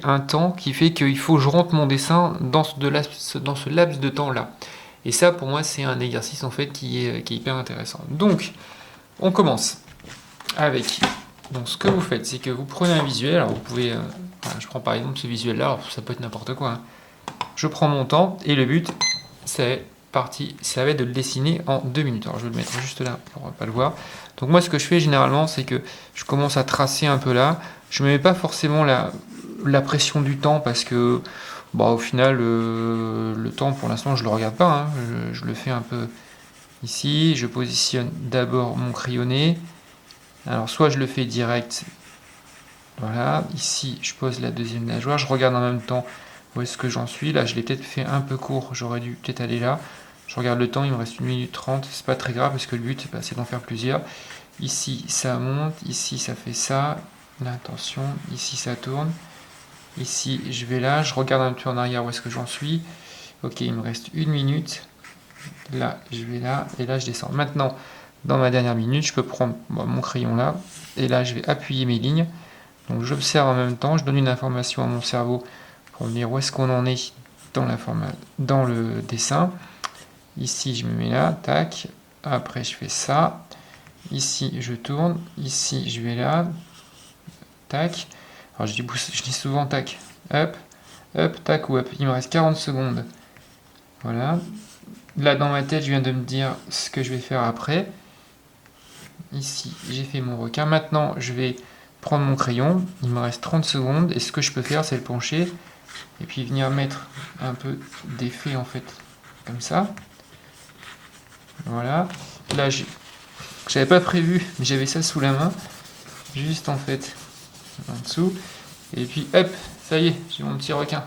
un temps qui fait qu'il faut que je rentre mon dessin dans ce laps de temps-là. Et ça, pour moi, c'est un exercice en fait qui est hyper intéressant. Donc, on commence avec... Donc, ce que vous faites, c'est que vous prenez un visuel. Alors, vous pouvez... je prends par exemple ce visuel-là. Alors, ça peut être n'importe quoi. Hein. Je prends mon temps et le but, c'est ça va être de le dessiner en 2 minutes. Alors, je vais le mettre juste là pour ne pas le voir. Donc, moi, ce que je fais généralement, c'est que je commence à tracer un peu là. Je ne me mets pas forcément la pression du temps parce que... Bon, au final, le temps, pour l'instant, je ne le regarde pas. Hein. Je le fais un peu ici. Je positionne d'abord mon crayonné. Alors, soit je le fais direct. Voilà. Ici, je pose la deuxième nageoire. Je regarde en même temps où est-ce que j'en suis. Là, je l'ai peut-être fait un peu court. J'aurais dû peut-être aller là. Je regarde le temps. Il me reste 1 minute 30. C'est pas très grave parce que le but, c'est d'en faire plusieurs. Ici, ça monte. Ici, ça fait ça. Là, attention. Ici, ça tourne. Ici, je vais là, je regarde un peu en arrière où est-ce que j'en suis. Ok, il me reste 1 minute. Là, je vais là, et là, je descends. Maintenant, dans ma dernière minute, je peux prendre mon crayon là, et là, je vais appuyer mes lignes. Donc, j'observe en même temps, je donne une information à mon cerveau pour me dire où est-ce qu'on en est dans le dessin. Ici, je me mets là, tac. Après, je fais ça. Ici, je tourne. Ici, je vais là, tac. Alors je dis souvent tac, hop, hop, tac ou hop. Il me reste 40 secondes. Voilà. Là dans ma tête, je viens de me dire ce que je vais faire après. Ici, j'ai fait mon requin. Maintenant, je vais prendre mon crayon. Il me reste 30 secondes. Et ce que je peux faire, c'est le pencher. Et puis venir mettre un peu d'effet en fait. Comme ça. Voilà. Là, j'avais pas prévu, mais j'avais ça sous la main. Juste en fait en dessous. Et puis hop, ça y est, j'ai mon petit requin.